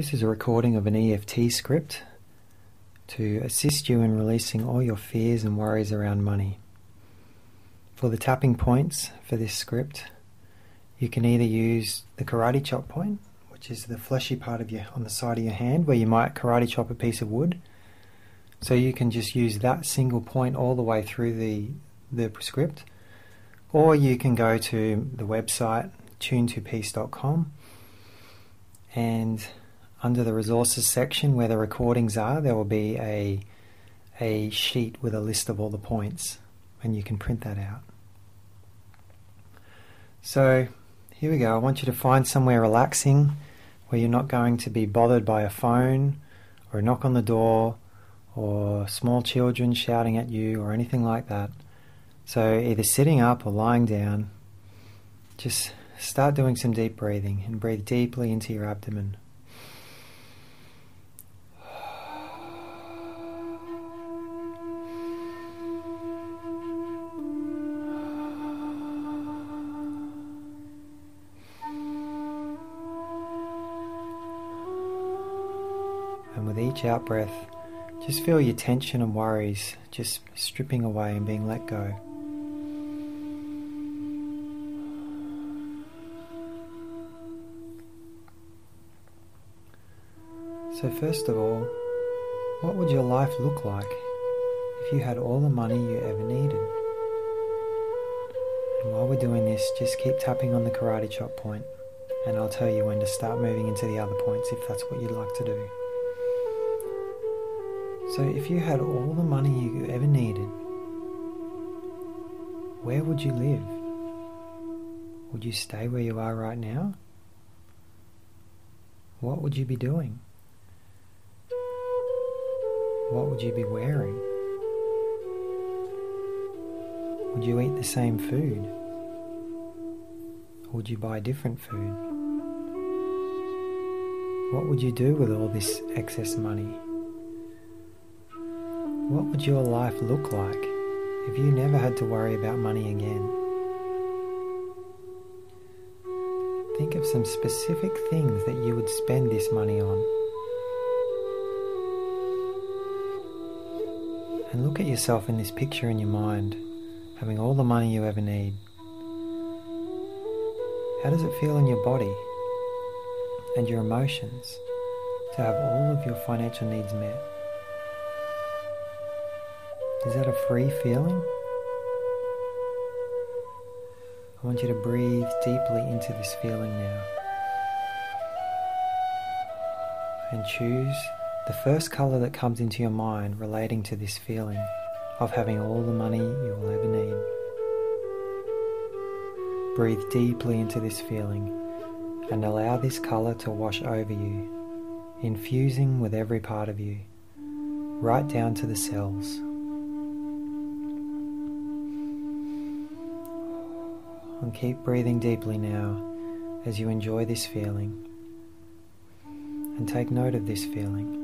This is a recording of an EFT script to assist you in releasing all your fears and worries around money. For the tapping points for this script, you can either use the karate chop point, which is the fleshy part of on the side of your hand where you might karate chop a piece of wood. So you can just use that single point all the way through the script. Or you can go to the website tune2peace.com, and under the resources section where the recordings are, there will be a sheet with a list of all the points, and you can print that out. So here we go. I want you to find somewhere relaxing where you're not going to be bothered by a phone or a knock on the door or small children shouting at you or anything like that. So either sitting up or lying down, just start doing some deep breathing and breathe deeply into your abdomen. And with each out breath, just feel your tension and worries just stripping away and being let go. So first of all, what would your life look like if you had all the money you ever needed? And while we're doing this, just keep tapping on the karate chop point, and I'll tell you when to start moving into the other points if that's what you'd like to do. So if you had all the money you ever needed, where would you live? Would you stay where you are right now? What would you be doing? What would you be wearing? Would you eat the same food? Or would you buy different food? What would you do with all this excess money? What would your life look like if you never had to worry about money again? Think of some specific things that you would spend this money on. And look at yourself in this picture in your mind, having all the money you ever need. How does it feel in your body and your emotions to have all of your financial needs met? Is that a free feeling? I want you to breathe deeply into this feeling now. And choose the first colour that comes into your mind relating to this feeling of having all the money you will ever need. Breathe deeply into this feeling and allow this colour to wash over you, infusing with every part of you, right down to the cells. And keep breathing deeply now as you enjoy this feeling. And take note of this feeling.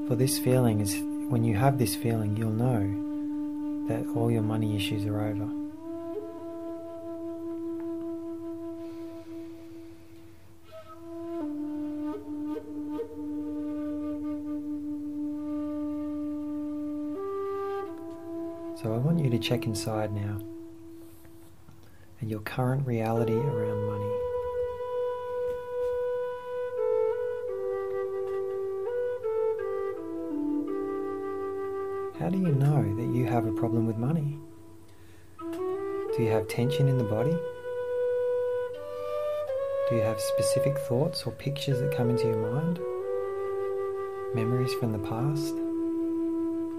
For this feeling is, when you have this feeling, you'll know that all your money issues are over. So I want you to check inside now and your current reality around money. How do you know that you have a problem with money? Do you have tension in the body? Do you have specific thoughts or pictures that come into your mind? Memories from the past?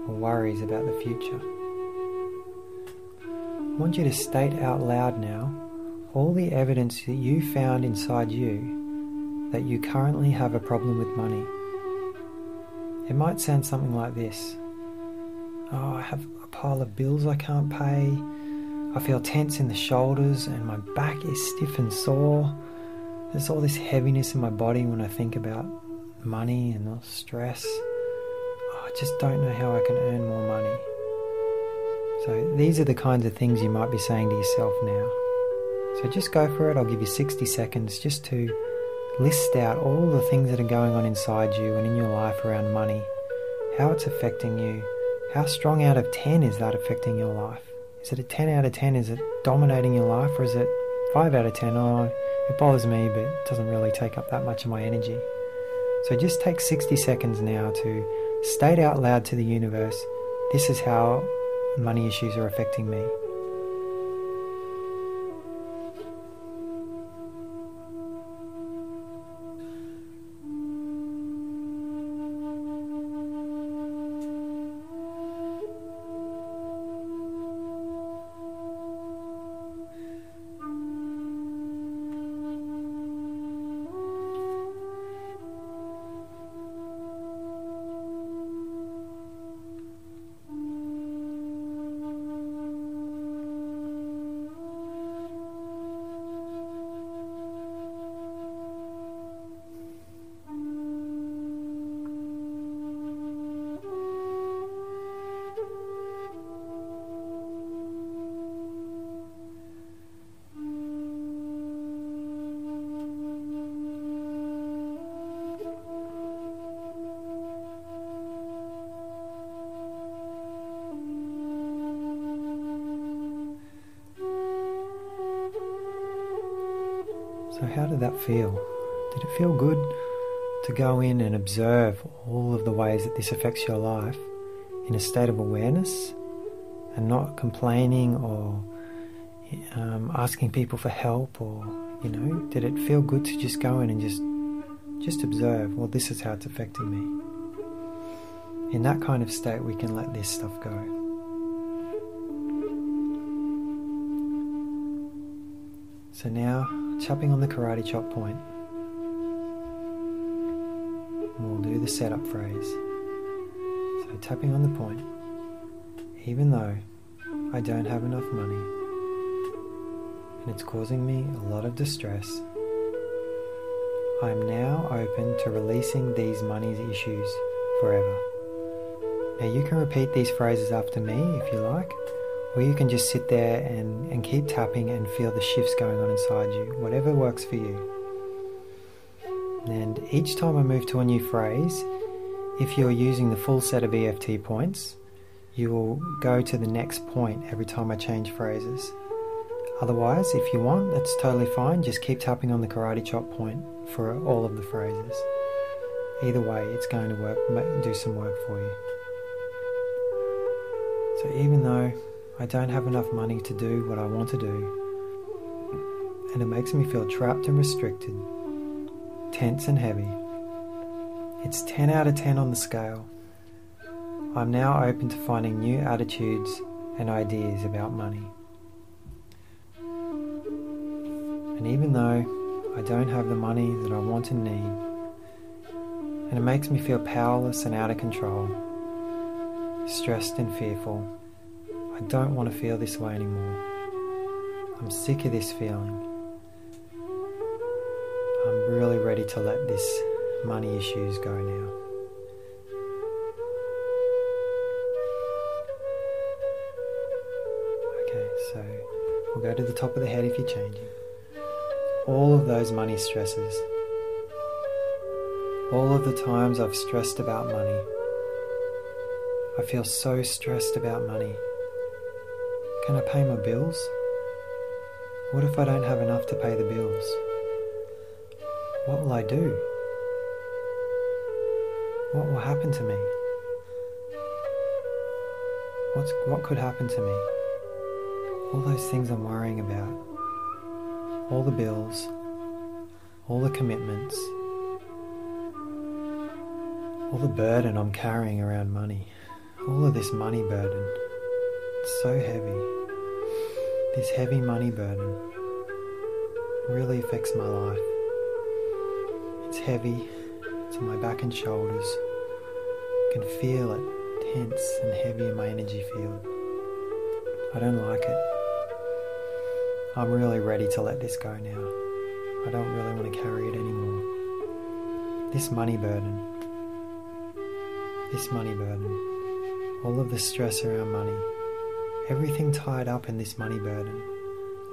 Or worries about the future? I want you to state out loud now all the evidence that you found inside you that you currently have a problem with money. It might sound something like this. Oh, I have a pile of bills I can't pay. I feel tense in the shoulders and my back is stiff and sore. There's all this heaviness in my body when I think about money and all stress. Oh, I just don't know how I can earn more money. So these are the kinds of things you might be saying to yourself now. So just go for it. I'll give you 60 seconds just to list out all the things that are going on inside you and in your life around money, how it's affecting you. How strong out of 10 is that affecting your life? Is it a 10 out of 10? Is it dominating your life? Or is it 5 out of 10? Oh, it bothers me, but it doesn't really take up that much of my energy. So just take 60 seconds now to state out loud to the universe, this is how money issues are affecting me. So how did that feel? Did it feel good to go in and observe all of the ways that this affects your life in a state of awareness and not complaining or asking people for help, or, did it feel good to just go in and just observe, well, this is how it's affecting me? In that kind of state, we can let this stuff go. So now, tapping on the karate chop point, we'll do the setup phrase. So tapping on the point, even though I don't have enough money and it's causing me a lot of distress, I'm now open to releasing these money issues forever. Now you can repeat these phrases after me if you like, or you can just sit there and keep tapping and feel the shifts going on inside you, whatever works for you. And each time I move to a new phrase, if you're using the full set of EFT points, you will go to the next point every time I change phrases. Otherwise, if you want, that's totally fine. Just keep tapping on the karate chop point for all of the phrases. Either way, it's going to work, do some work for you. So even though I don't have enough money to do what I want to do, and it makes me feel trapped and restricted, tense and heavy, it's 10 out of 10 on the scale. I'm now open to finding new attitudes and ideas about money. And even though I don't have the money that I want and need, and it makes me feel powerless and out of control, stressed and fearful, I don't want to feel this way anymore. I'm sick of this feeling. I'm really ready to let this money issues go now. Okay, so we'll go to the top of the head if you're changing. All of those money stresses. All of the times I've stressed about money. I feel so stressed about money. Can I pay my bills? What if I don't have enough to pay the bills? What will I do? What will happen to me? What could happen to me? All those things I'm worrying about. All the bills. All the commitments. All the burden I'm carrying around money. All of this money burden. It's so heavy. This heavy money burden really affects my life. It's heavy. It's on my back and shoulders. I can feel it tense and heavy in my energy field. I don't like it. I'm really ready to let this go now. I don't really want to carry it anymore. This money burden, all of the stress around money, everything tied up in this money burden,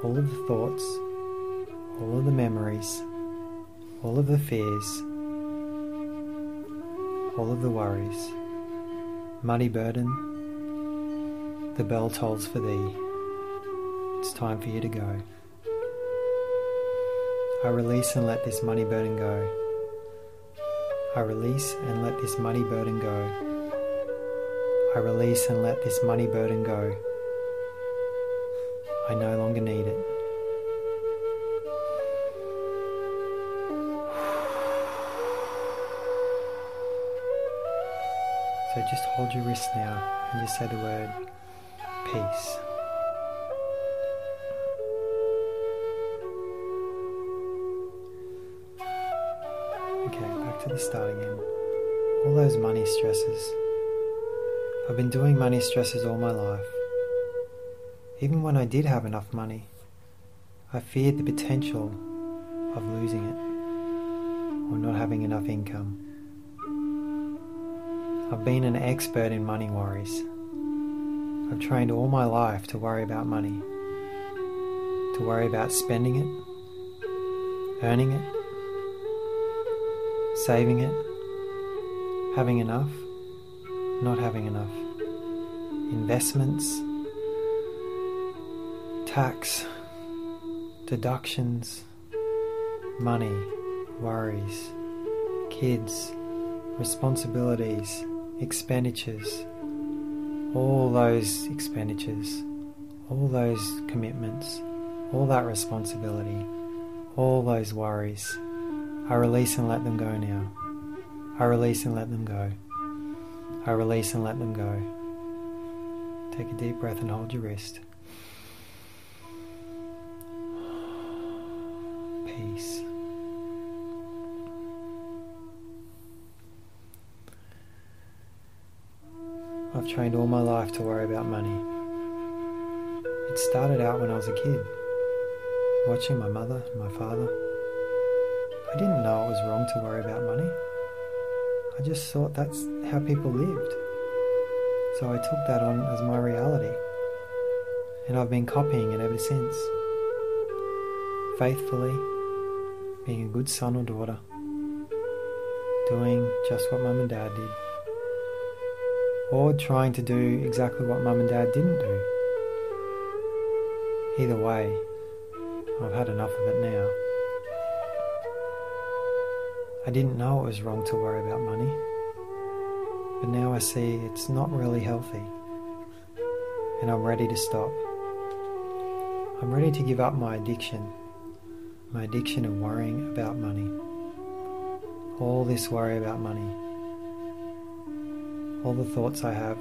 all of the thoughts, all of the memories, all of the fears, all of the worries. Money burden, the bell tolls for thee. It's time for you to go. I release and let this money burden go. I release and let this money burden go. I release and let this money burden go. I no longer need it. So just hold your wrist now and just say the word peace. Okay, back to the start again. All those money stresses. I've been doing money stresses all my life. Even when I did have enough money, I feared the potential of losing it or not having enough income. I've been an expert in money worries. I've trained all my life to worry about money, to worry about spending it, earning it, saving it, having enough, not having enough, investments, tax, deductions, money, worries, kids, responsibilities, expenditures, all those expenditures, all those commitments, all that responsibility, all those worries. I release and let them go now. I release and let them go. I release and let them go. Take a deep breath and hold your wrist. Peace. I've trained all my life to worry about money. It started out when I was a kid, watching my mother and my father. I didn't know it was wrong to worry about money. I just thought that's how people lived. So I took that on as my reality. And I've been copying it ever since. Faithfully, being a good son or daughter, doing just what mum and dad did. Or trying to do exactly what mum and dad didn't do. Either way, I've had enough of it now. I didn't know it was wrong to worry about money, but now I see it's not really healthy, and I'm ready to stop. I'm ready to give up my addiction of worrying about money. All this worry about money. All the thoughts I have,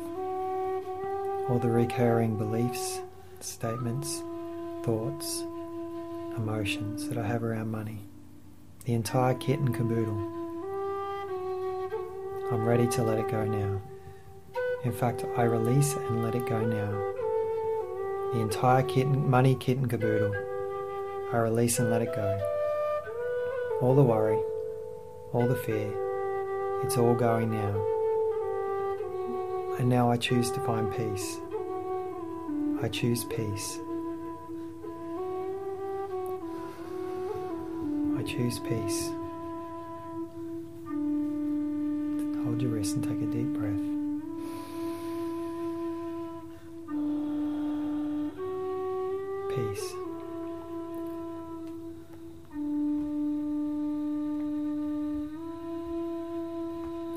all the recurring beliefs, statements, thoughts, emotions that I have around money, the entire kit and caboodle. I'm ready to let it go now. In fact, I release and let it go now. The entire money kit and caboodle, I release and let it go. All the worry, all the fear, it's all going now. And now I choose to find peace. I choose peace. I choose peace. Hold your wrist and take a deep breath. Peace.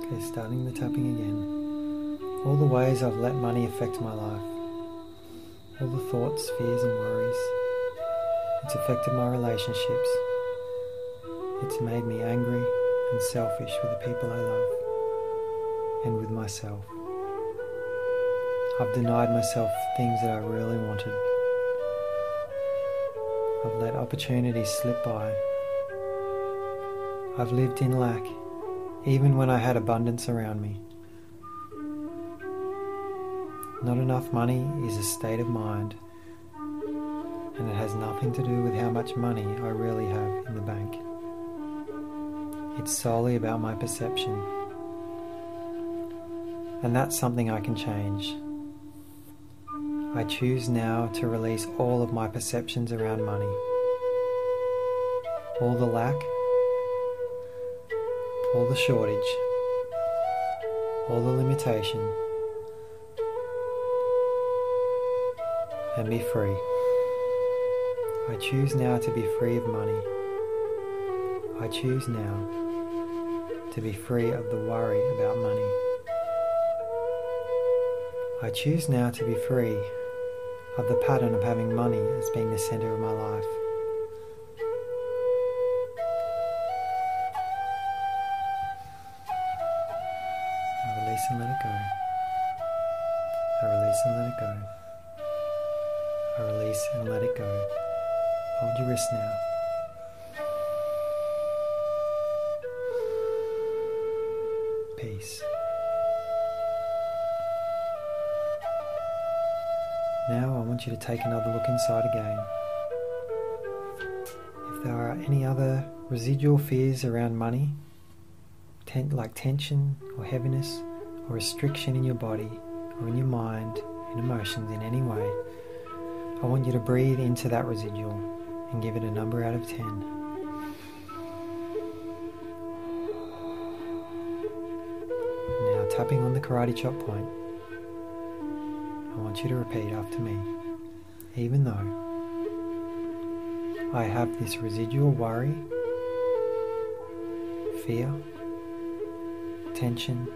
Okay, starting the tapping again. All the ways I've let money affect my life. All the thoughts, fears and worries. It's affected my relationships. It's made me angry and selfish with the people I love and with myself. I've denied myself things that I really wanted. I've let opportunities slip by. I've lived in lack, even when I had abundance around me. Not enough money is a state of mind, and it has nothing to do with how much money I really have in the bank. It's solely about my perception, and that's something I can change. I choose now to release all of my perceptions around money. All the lack, all the shortage, all the limitation, and be free. I choose now to be free of money. I choose now to be free of the worry about money. I choose now to be free of the pattern of having money as being the center of my life. I release and let it go. I release and let it go. I release and let it go. Hold your wrist now. Peace. Now I want you to take another look inside again. If there are any other residual fears around money, like tension or heaviness or restriction in your body or in your mind, in emotions in any way, I want you to breathe into that residual and give it a number out of 10. Now tapping on the karate chop point, I want you to repeat after me. Even though I have this residual worry, fear, tension,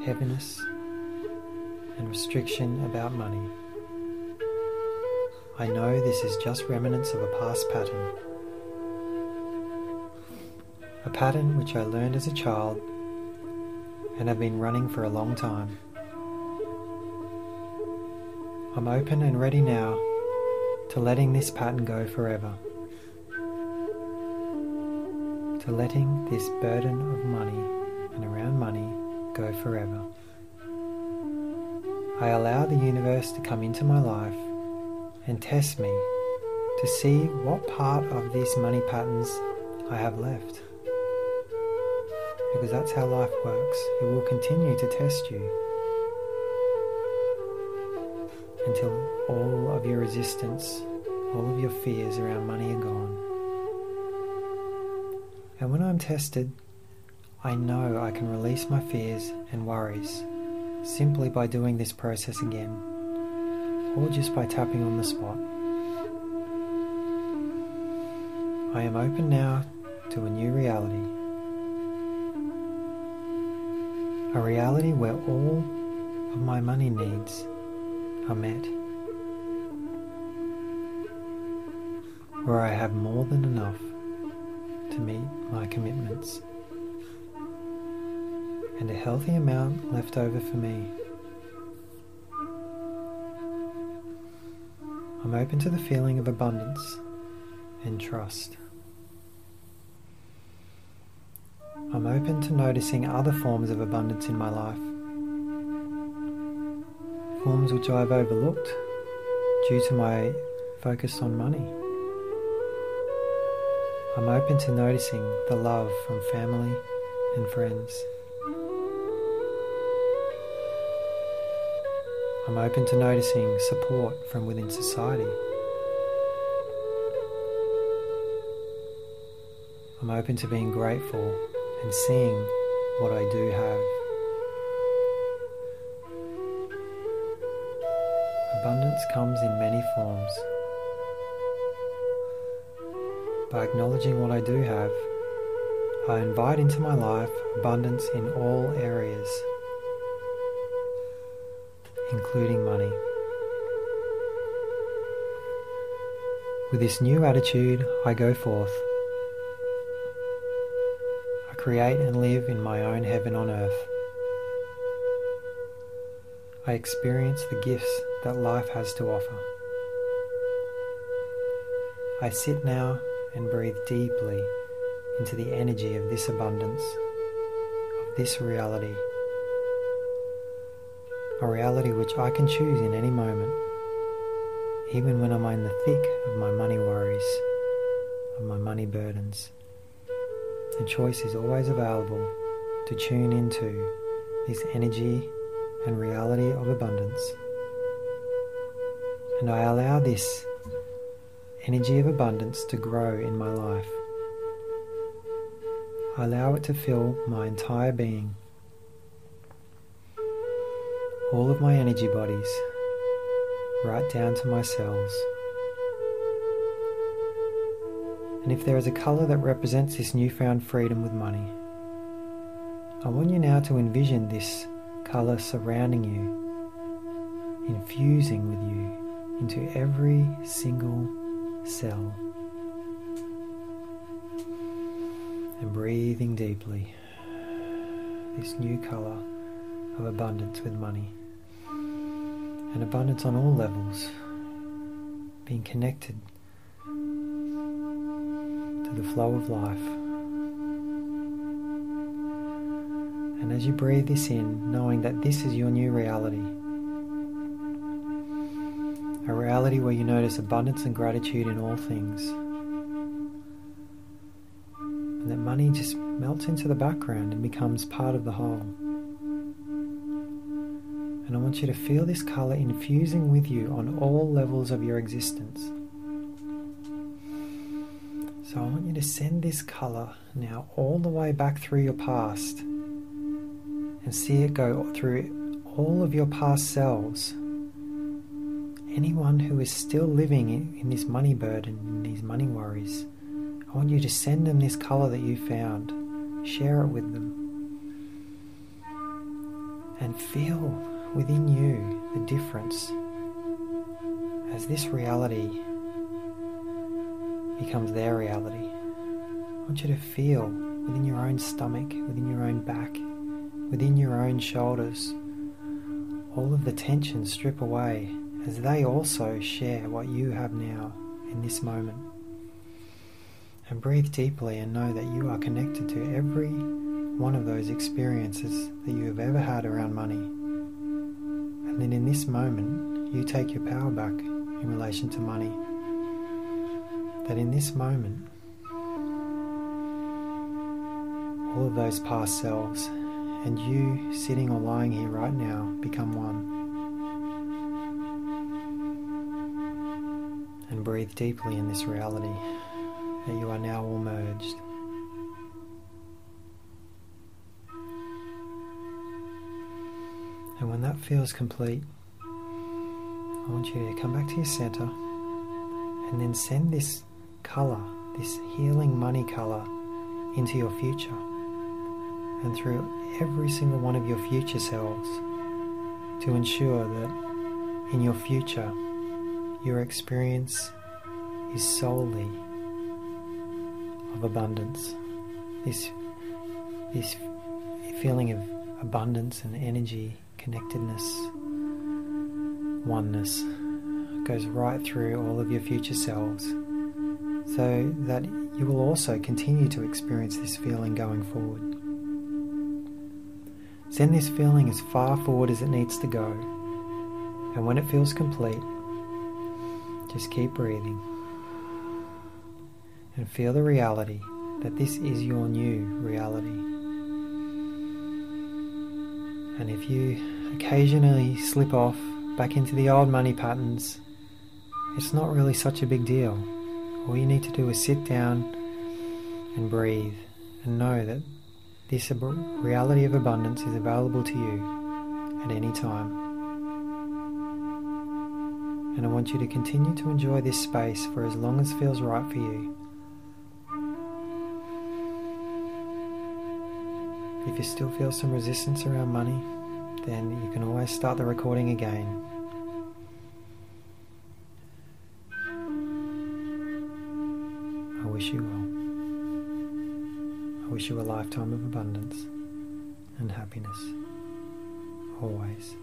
heaviness, and restriction about money, I know this is just remnants of a past pattern. A pattern which I learned as a child and have been running for a long time. I'm open and ready now to letting this pattern go forever. To letting this burden of money and around money go forever. I allow the universe to come into my life and test me to see what part of these money patterns I have left. Because that's how life works. It will continue to test you until all of your resistance, all of your fears around money are gone. And when I'm tested, I know I can release my fears and worries simply by doing this process again, or just by tapping on the spot. I am open now to a new reality. A reality where all of my money needs are met. Where I have more than enough to meet my commitments. And a healthy amount left over for me. I'm open to the feeling of abundance and trust. I'm open to noticing other forms of abundance in my life. Forms which I've overlooked due to my focus on money. I'm open to noticing the love from family and friends. I'm open to noticing support from within society. I'm open to being grateful and seeing what I do have. Abundance comes in many forms. By acknowledging what I do have, I invite into my life abundance in all areas, including money. With this new attitude, I go forth. I create and live in my own heaven on earth. I experience the gifts that life has to offer. I sit now and breathe deeply into the energy of this abundance, of this reality. A reality which I can choose in any moment, even when I'm in the thick of my money worries, of my money burdens. The choice is always available to tune into this energy and reality of abundance. And I allow this energy of abundance to grow in my life. I allow it to fill my entire being, all of my energy bodies, right down to my cells. And if there is a colour that represents this newfound freedom with money, I want you now to envision this colour surrounding you, infusing with you into every single cell. And breathing deeply, this new colour of abundance with money. And abundance on all levels, being connected to the flow of life. And as you breathe this in, knowing that this is your new reality, a reality where you notice abundance and gratitude in all things, and that money just melts into the background and becomes part of the whole. And I want you to feel this colour infusing with you on all levels of your existence. So I want you to send this colour now all the way back through your past and see it go through all of your past selves. Anyone who is still living in this money burden, in these money worries, I want you to send them this colour that you found. Share it with them. And feel within you the difference as this reality becomes their reality. I want you to feel within your own stomach, within your own back, within your own shoulders, all of the tension strip away as they also share what you have now in this moment. And breathe deeply and know that you are connected to every one of those experiences that you have ever had around money. And then in this moment, you take your power back in relation to money. That in this moment, all of those past selves and you sitting or lying here right now become one. And breathe deeply in this reality that you are now all merged. And when that feels complete, I want you to come back to your center and then send this colour, this healing money colour, into your future and through every single one of your future selves to ensure that in your future your experience is solely of abundance. This feeling of abundance and energy, connectedness, oneness goes right through all of your future selves, so that you will also continue to experience this feeling going forward. Send this feeling as far forward as it needs to go, and when it feels complete, just keep breathing and feel the reality that this is your new reality. And if you occasionally slip off back into the old money patterns, it's not really such a big deal. All you need to do is sit down and breathe and know that this reality of abundance is available to you at any time. And I want you to continue to enjoy this space for as long as feels right for you. If you still feel some resistance around money, then you can always start the recording again. I wish you well. I wish you a lifetime of abundance and happiness, always.